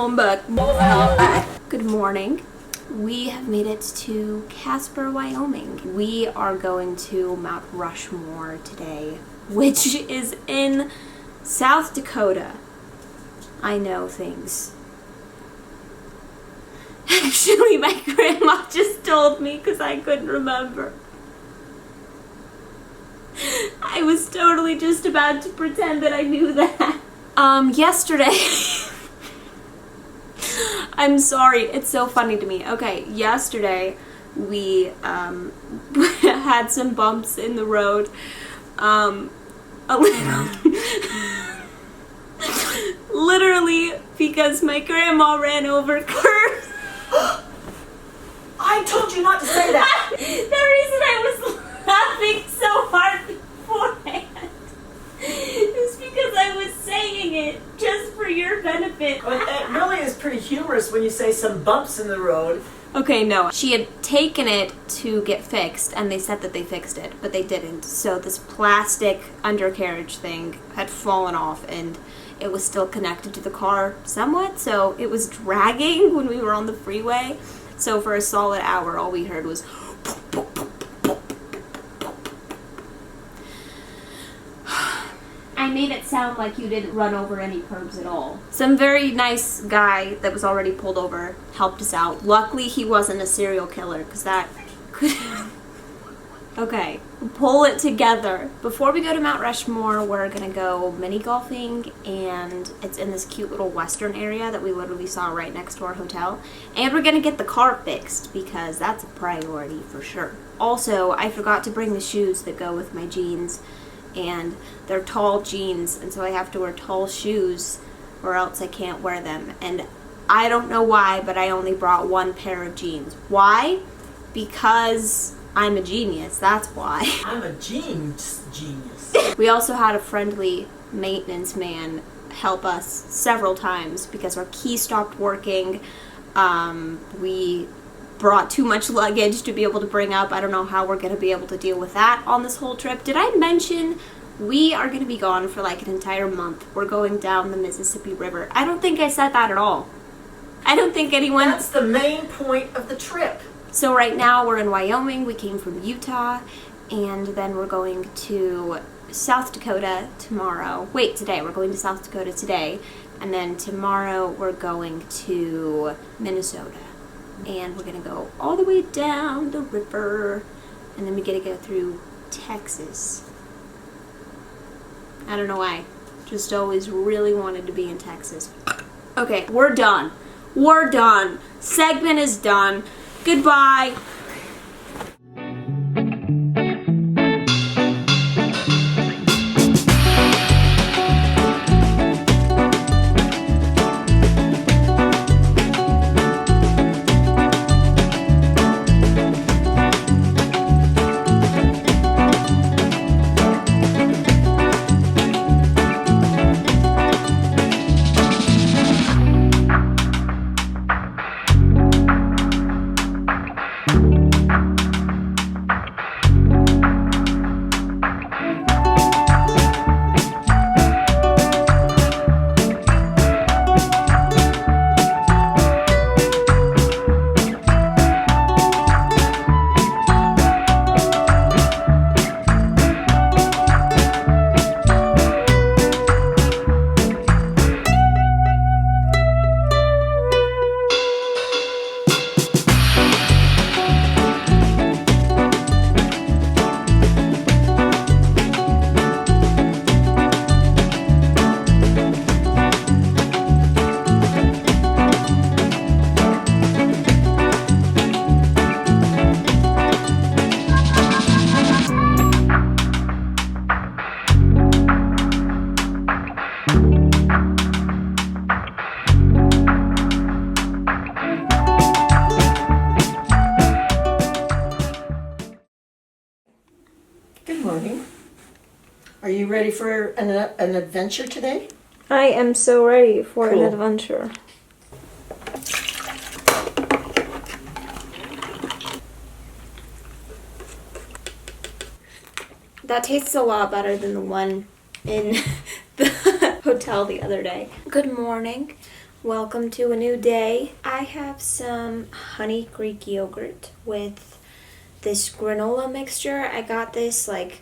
I'm back. Good morning. We have made it to Casper, Wyoming. We are going to Mount Rushmore today, which is in South Dakota. I know things. Actually, my grandma just told me because I couldn't remember. I was totally just about to pretend that I knew that. Yesterday... I'm sorry, it's so funny to me. Okay, yesterday we had some bumps in the road. A little... Literally because my grandma ran over curbs. I told you not to say that. The reason I was laughing so hard beforehand is because I was saying it just for your benefit. But it really is pretty humorous when you say some bumps in the road. Okay, no. She had taken it to get fixed, and they said that they fixed it, but they didn't. So this plastic undercarriage thing had fallen off, and it was still connected to the car somewhat, so it was dragging when we were on the freeway. So for a solid hour, all we heard was... I made it sound like you didn't run over any curbs at all. Some very nice guy that was already pulled over helped us out. Luckily, he wasn't a serial killer, because that could... Okay, pull it together. Before we go to Mount Rushmore, we're gonna go mini golfing, and it's in this cute little western area that we literally saw right next to our hotel. And we're gonna get the car fixed, because that's a priority for sure. Also, I forgot to bring the shoes that go with my jeans, and they're tall jeans, and so I have to wear tall shoes or else I can't wear them. And I don't know why, but I only brought one pair of jeans. Why? Because I'm a genius, that's why. I'm a genius. We also had a friendly maintenance man help us several times because our key stopped working. We brought too much luggage to be able to bring up. I don't know how we're going to be able to deal with that on this whole trip. Did I mention we are going to be gone for like an entire month? We're going down the Mississippi River. I don't think I said that at all. I don't think anyone... That's the main point of the trip. So right now we're in Wyoming. We came from Utah, and then we're going to South Dakota tomorrow. Wait, today. We're going to South Dakota today, and then tomorrow we're going to Minnesota. And we're going to go all the way down the river, and then we get to go through Texas. I don't know why. Just always really wanted to be in Texas. Okay, we're done. We're done. Segment is done. Goodbye. Are you ready for an adventure today? I am so ready for Cool. an adventure. That tastes a lot better than the one in the hotel the other day. Good morning. Welcome to a new day. I have some honey Greek yogurt with this granola mixture. I got this like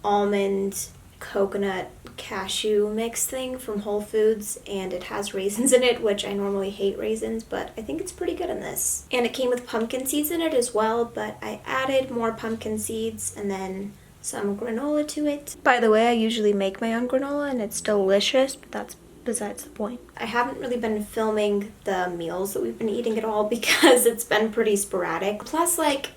almond, coconut, cashew mix thing from Whole Foods, and it has raisins in it, which I normally hate raisins, but I think it's pretty good in this. And it came with pumpkin seeds in it as well, but I added more pumpkin seeds and then some granola to it. By the way, I usually make my own granola and it's delicious, but that's besides the point. I haven't really been filming the meals that we've been eating at all because it's been pretty sporadic. Plus, like,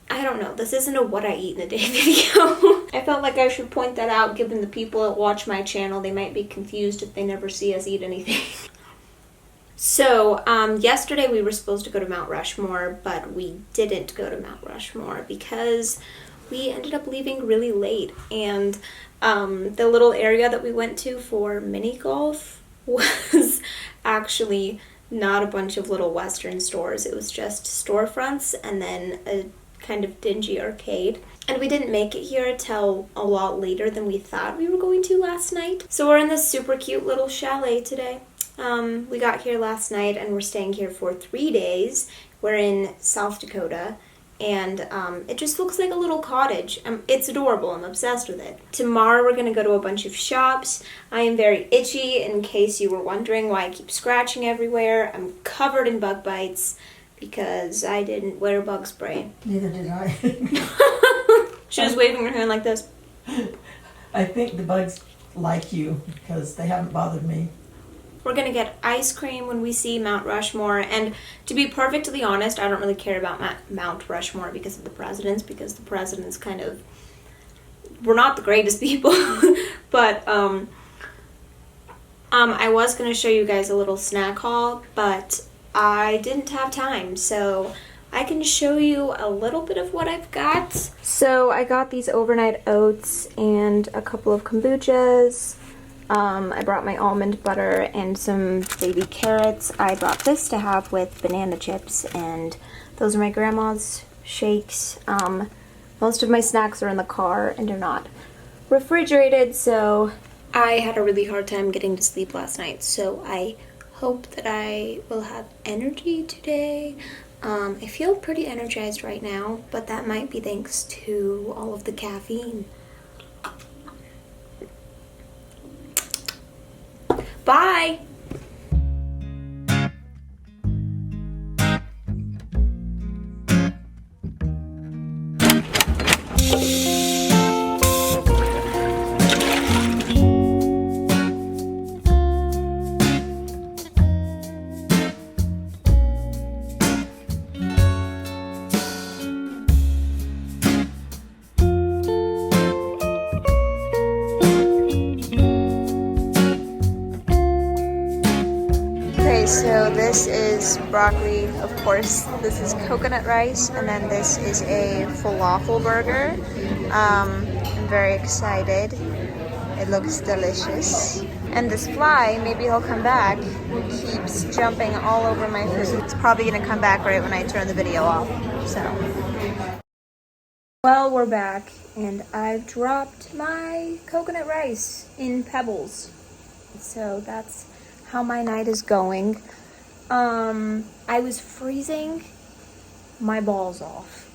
I don't know, this isn't a what I eat in a day video. I felt like I should point that out given the people that watch my channel. They might be confused if they never see us eat anything. So, yesterday we were supposed to go to Mount Rushmore, but we didn't go to Mount Rushmore because we ended up leaving really late, and the little area that we went to for mini golf was actually not a bunch of little Western stores. It was just storefronts and then a kind of dingy arcade. And we didn't make it here till a lot later than we thought we were going to last night. So we're in this super cute little chalet today. We got here last night and we're staying here for 3 days. We're in South Dakota. And it just looks like a little cottage. It's adorable. I'm obsessed with it. Tomorrow we're going to go to a bunch of shops. I am very itchy, in case you were wondering why I keep scratching everywhere. I'm covered in bug bites because I didn't wear bug spray. Neither did I. She was waving her hand like this. I think the bugs like you because they haven't bothered me. We're going to get ice cream when we see Mount Rushmore. And to be perfectly honest, I don't really care about Mount Rushmore because of the presidents. Because the presidents kind of... We're not the greatest people. But I was going to show you guys a little snack haul. But I didn't have time. So I can show you a little bit of what I've got. So I got these overnight oats and a couple of kombuchas. I brought my almond butter and some baby carrots. I brought this to have with banana chips, and those are my grandma's shakes. Most of my snacks are in the car and are not refrigerated, so I had a really hard time getting to sleep last night, so I hope that I will have energy today. I feel pretty energized right now, but that might be thanks to all of the caffeine. Bye! So this is broccoli, of course. This is coconut rice, and then this is a falafel burger. I'm very excited. It looks delicious. And this fly, maybe he'll come back, keeps jumping all over my food. It's probably gonna come back right when I turn the video off, so. Well, we're back, and I've dropped my coconut rice in pebbles. So that's how my night is going. I was freezing my balls off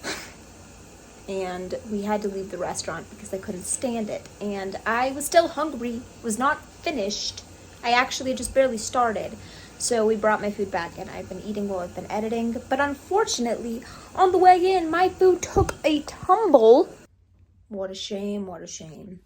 and we had to leave the restaurant because I couldn't stand it, and I was still hungry, was not finished. I actually just barely started, so we brought my food back and I've been eating while I've been editing, but unfortunately on the way in my food took a tumble. What a shame, what a shame.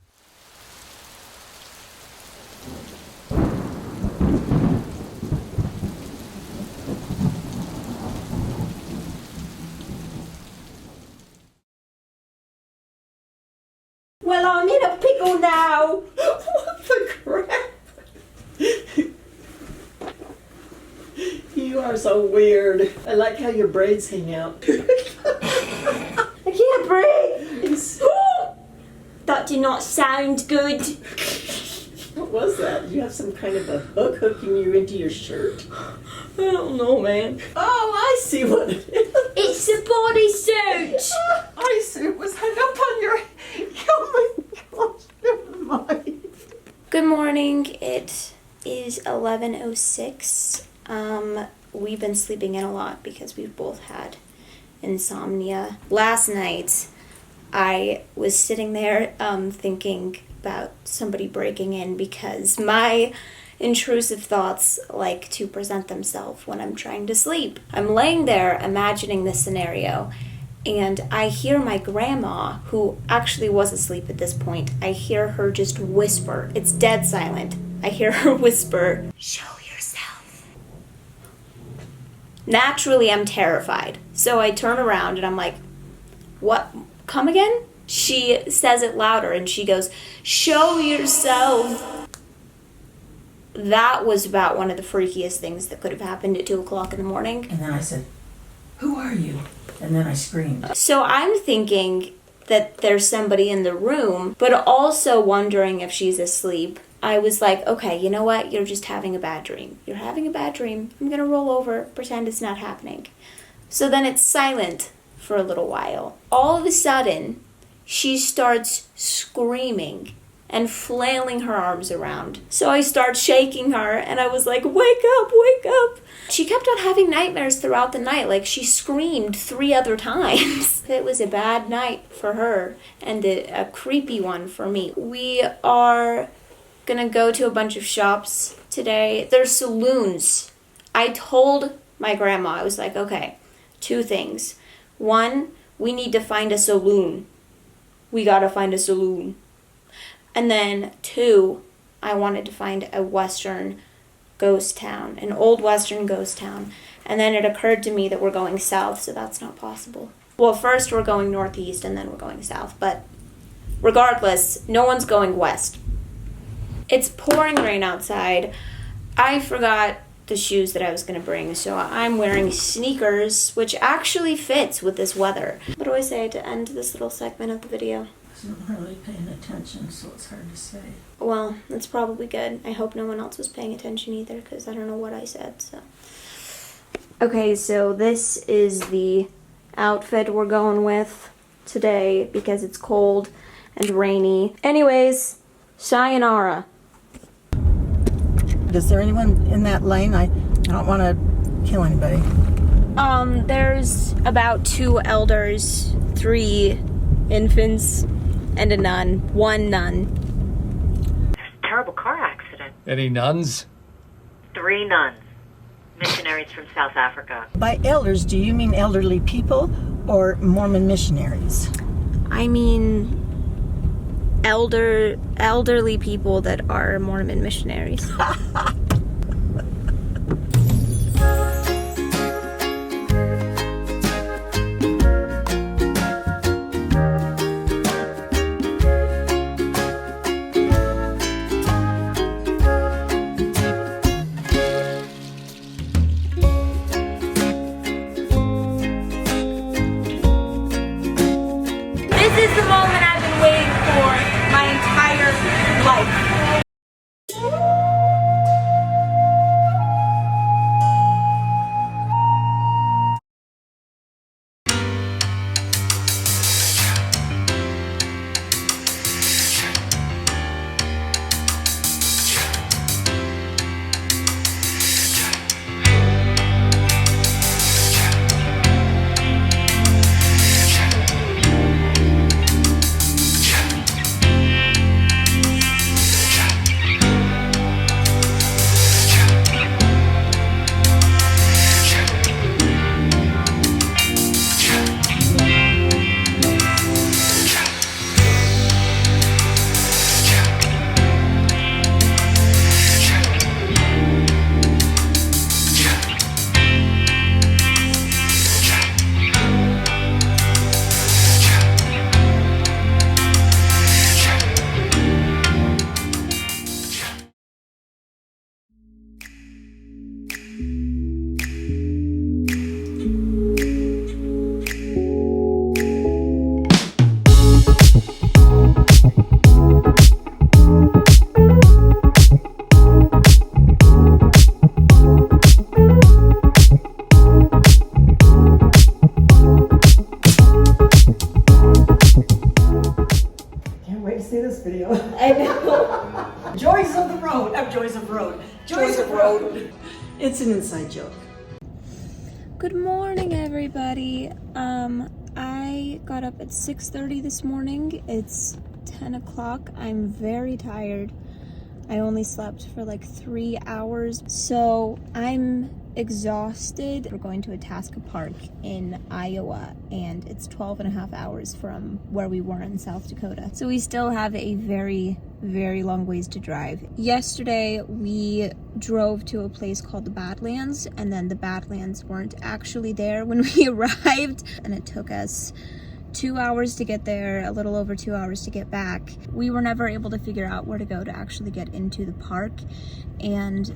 Well, I'm in a pickle now. What the crap? You are so weird. I like how your braids hang out. I can't breathe. That did not sound good. What was that? Did you have some kind of a hook hooking you into your shirt? I don't know, man. Oh, I see what it is. It's a bodysuit. Bodysuit was hung up on your... Oh my gosh, never mind. Good morning. It is 11:06 We've been sleeping in a lot because we've both had insomnia. Last night, I was sitting there thinking about somebody breaking in because my intrusive thoughts like to present themselves when I'm trying to sleep. I'm laying there imagining this scenario, and I hear my grandma, who actually was asleep at this point, I hear her just whisper. It's dead silent. I hear her whisper, "Show yourself." Naturally, I'm terrified. So I turn around and I'm like, "What? Come again?" She says it louder and she goes, "Show yourself." That was about one of the freakiest things that could have happened at 2 o'clock in the morning. And then I said, "Who are you?" And then I screamed. So I'm thinking that there's somebody in the room, but also wondering if she's asleep. I was like, okay, you know what? You're just having a bad dream. You're having a bad dream. I'm going to roll over, pretend it's not happening. So then it's silent for a little while. All of a sudden, she starts screaming and flailing her arms around. So I start shaking her, and I was like, wake up, wake up. She kept on having nightmares throughout the night, like she screamed 3 other times. It was a bad night for her, and a creepy one for me. We are gonna go to a bunch of shops today. There's saloons. I told my grandma, I was like, okay, 2 things. 1, we need to find a saloon. We gotta find a saloon. And then 2, I wanted to find a Western ghost town, an old Western ghost town. And then it occurred to me that we're going south, so that's not possible. Well, first we're going northeast and then we're going south, but regardless, no one's going west. It's pouring rain outside. I forgot the shoes that I was going to bring, so I'm wearing sneakers, which actually fits with this weather. What do I say to end this little segment of the video? I wasn't really paying attention, so it's hard to say. Well, that's probably good. I hope no one else was paying attention either, because I don't know what I said, so. Okay, so this is the outfit we're going with today because it's cold and rainy. Anyways, sayonara. Is there anyone in that lane? I don't want to kill anybody. There's about 2 elders, 3 infants, and a nun. 1 nun. There's a terrible car accident. Any nuns? 3 nuns. Missionaries from South Africa. By elders, do you mean elderly people or Mormon missionaries? I mean elderly people that are Mormon missionaries. This is the moment I've been waiting for my entire life. Video. I know. Joys of the road. Joys of road. Joys of road. It's an inside joke. Good morning, everybody. I got up at 6:30 this morning. It's 10 o'clock. I'm very tired. I only slept for like 3 hours, so I'm exhausted. We're going to Itasca Park in Iowa, and it's 12 and a half hours from where we were in South Dakota. So we still have a very, very long ways to drive. Yesterday, we drove to a place called the Badlands, and then the Badlands weren't actually there when we arrived, and it took us 2 hours to get there, a little over 2 hours to get back. We were never able to figure out where to go to actually get into the park, and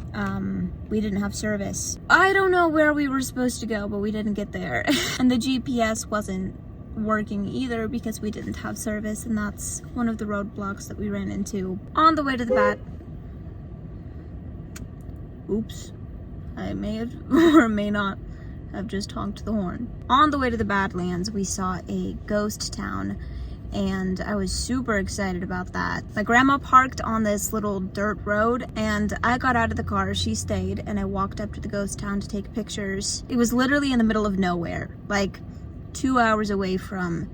we didn't have service. I don't know where we were supposed to go, but we didn't get there. And the GPS wasn't working either because we didn't have service, and that's one of the roadblocks that we ran into on the way to the Oops. I may have or may not have just honked the horn. On the way to the Badlands, we saw a ghost town, and I was super excited about that. My grandma parked on this little dirt road, and I got out of the car, she stayed, and I walked up to the ghost town to take pictures. It was literally in the middle of nowhere, like 2 hours away from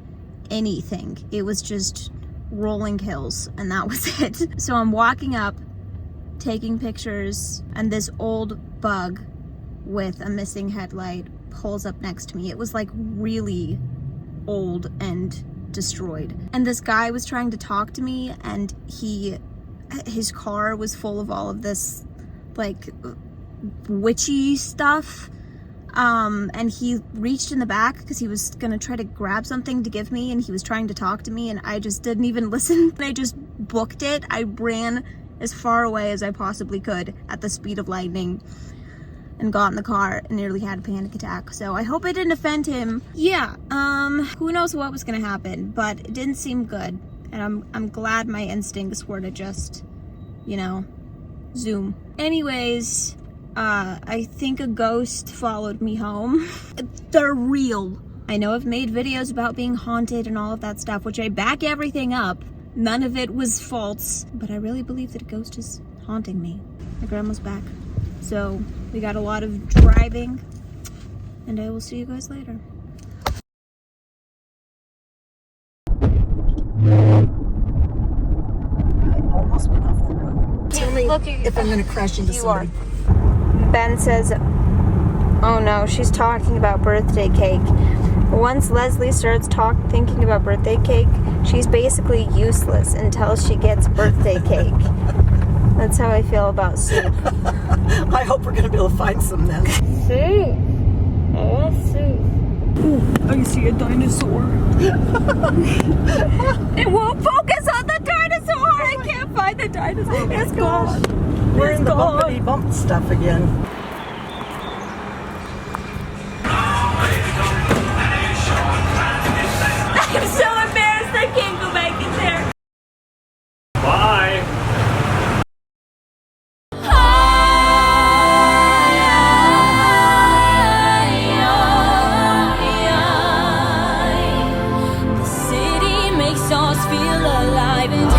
anything. It was just rolling hills, and that was it. So I'm walking up, taking pictures, and this old bug with a missing headlight pulls up next to me. It was like really old and destroyed. And this guy was trying to talk to me, and his car was full of all of this like witchy stuff. And he reached in the back because he was gonna try to grab something to give me, and he was trying to talk to me, and I just didn't even listen. I just booked it. I ran as far away as I possibly could at the speed of lightning and got in the car and nearly had a panic attack. So I hope I didn't offend him. Yeah, who knows what was gonna happen, but it didn't seem good. And I'm glad my instincts were to just, you know, zoom. Anyways, I think a ghost followed me home. They're real. I know I've made videos about being haunted and all of that stuff, which I back everything up. None of it was false, but I really believe that a ghost is haunting me. My grandma's back. So we got a lot of driving, and I will see you guys later. I almost went off the road. Tell me if I'm going to crash into somebody. Ben says, oh no, she's talking about birthday cake. Once Leslie starts thinking about birthday cake, she's basically useless until she gets birthday cake. That's how I feel about soup. I hope we're going to be able to find some then. Soup. I want soup. Ooh, I see a dinosaur. It won't focus on the dinosaur. I can't find the dinosaur. It's gone. We're in the bumpity bump stuff again. I'm so embarrassed I can't go back in there. Bye. The city makes us feel alive and